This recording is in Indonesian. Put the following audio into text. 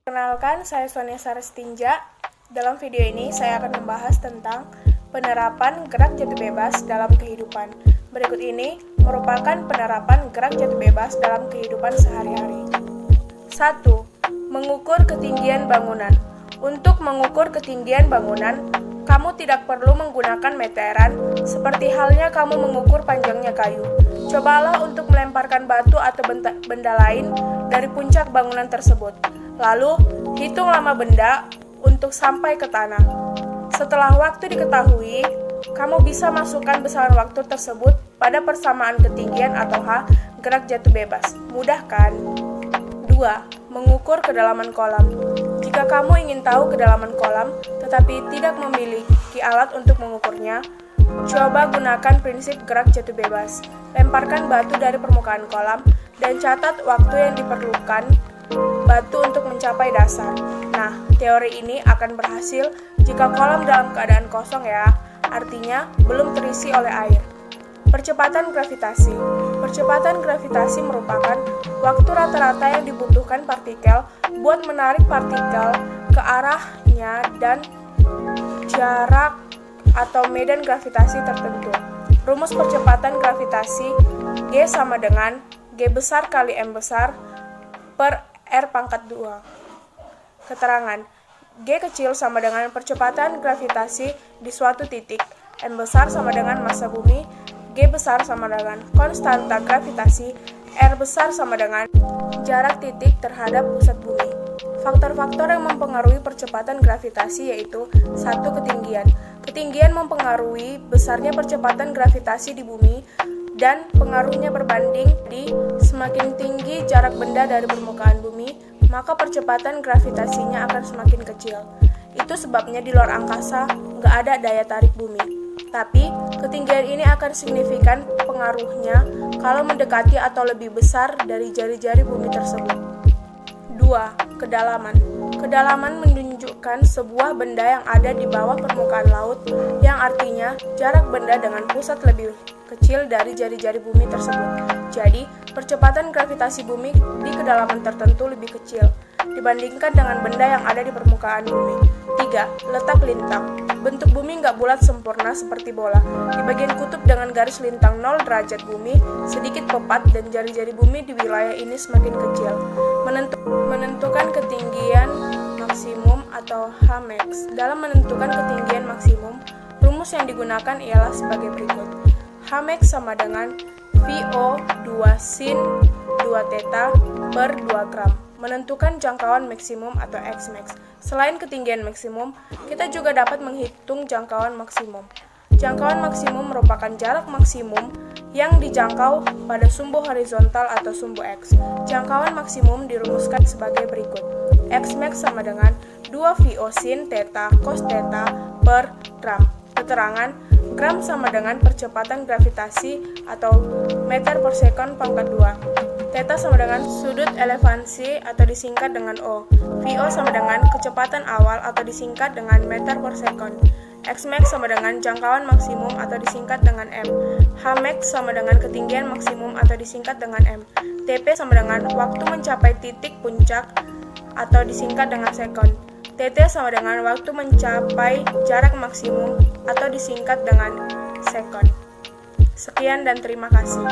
Perkenalkan, saya Sonia Sarestinja. Dalam video ini, saya akan membahas tentang penerapan gerak jatuh bebas dalam kehidupan. Berikut ini merupakan penerapan gerak jatuh bebas dalam kehidupan sehari-hari. 1. Mengukur ketinggian bangunan. Untuk mengukur ketinggian bangunan, kamu tidak perlu menggunakan meteran, seperti halnya kamu mengukur panjangnya kayu. Cobalah untuk melemparkan batu atau benda lain dari puncak bangunan tersebut. Lalu, hitung lama benda untuk sampai ke tanah. Setelah waktu diketahui, kamu bisa masukkan besaran waktu tersebut pada persamaan ketinggian atau H gerak jatuh bebas. Mudah kan? 2. Mengukur kedalaman kolam. Jika kamu ingin tahu kedalaman kolam, tetapi tidak memiliki alat untuk mengukurnya, coba gunakan prinsip gerak jatuh bebas. Lemparkan batu dari permukaan kolam dan catat waktu yang diperlukan batu untuk mencapai dasar. Nah, teori ini akan berhasil jika kolam dalam keadaan kosong ya, artinya belum terisi oleh air. Percepatan gravitasi. Percepatan gravitasi merupakan waktu rata-rata yang dibutuhkan partikel buat menarik partikel ke arahnya dan jarak atau medan gravitasi tertentu. Rumus percepatan gravitasi G sama dengan G besar kali M besar per R pangkat 2. Keterangan G kecil sama dengan percepatan gravitasi di suatu titik, M besar sama dengan massa bumi, G besar sama dengan konstanta gravitasi, R besar sama dengan jarak titik terhadap pusat bumi. Faktor-faktor yang mempengaruhi percepatan gravitasi yaitu 1. Ketinggian. Ketinggian mempengaruhi besarnya percepatan gravitasi di bumi dan pengaruhnya berbanding di semakin tinggi jarak benda dari permukaan bumi, maka percepatan gravitasinya akan semakin kecil. Itu sebabnya di luar angkasa nggak ada daya tarik bumi. Tapi, ketinggian ini akan signifikan pengaruhnya kalau mendekati atau lebih besar dari jari-jari bumi tersebut. 2. Kedalaman. Kedalaman menunjukkan sebuah benda yang ada di bawah permukaan laut, yang artinya jarak benda dengan pusat lebih kecil dari jari-jari bumi tersebut. Jadi, percepatan gravitasi bumi di kedalaman tertentu lebih kecil dibandingkan dengan benda yang ada di permukaan bumi. 3. Letak lintang. Bentuk bumi nggak bulat sempurna seperti bola. Di bagian kutub dengan garis lintang 0 derajat bumi sedikit pepat dan jari-jari bumi di wilayah ini semakin kecil. Menentukan ketinggian maksimum atau Hmax. Dalam menentukan ketinggian maksimum, rumus yang digunakan ialah sebagai berikut. Hmax sama dengan VO2 sin 2 theta per 2 gram. Menentukan jangkauan maksimum atau Xmax. Selain ketinggian maksimum, kita juga dapat menghitung jangkauan maksimum. Jangkauan maksimum merupakan jarak maksimum yang dijangkau pada sumbu horizontal atau sumbu X. Jangkauan maksimum dirumuskan sebagai berikut. Xmax sama dengan 2 VO sin theta cos theta per gram. Keterangan, gram sama dengan percepatan gravitasi atau meter per sekon pangkat 2. Theta sama dengan sudut elevasi atau disingkat dengan O. VO sama dengan kecepatan awal atau disingkat dengan meter per sekon. Xmax sama dengan jangkauan maksimum atau disingkat dengan M. Hmax sama dengan ketinggian maksimum atau disingkat dengan M. TP sama dengan waktu mencapai titik puncak atau disingkat dengan sekon. TT sama dengan waktu mencapai jarak maksimum atau disingkat dengan sekon. Sekian dan terima kasih.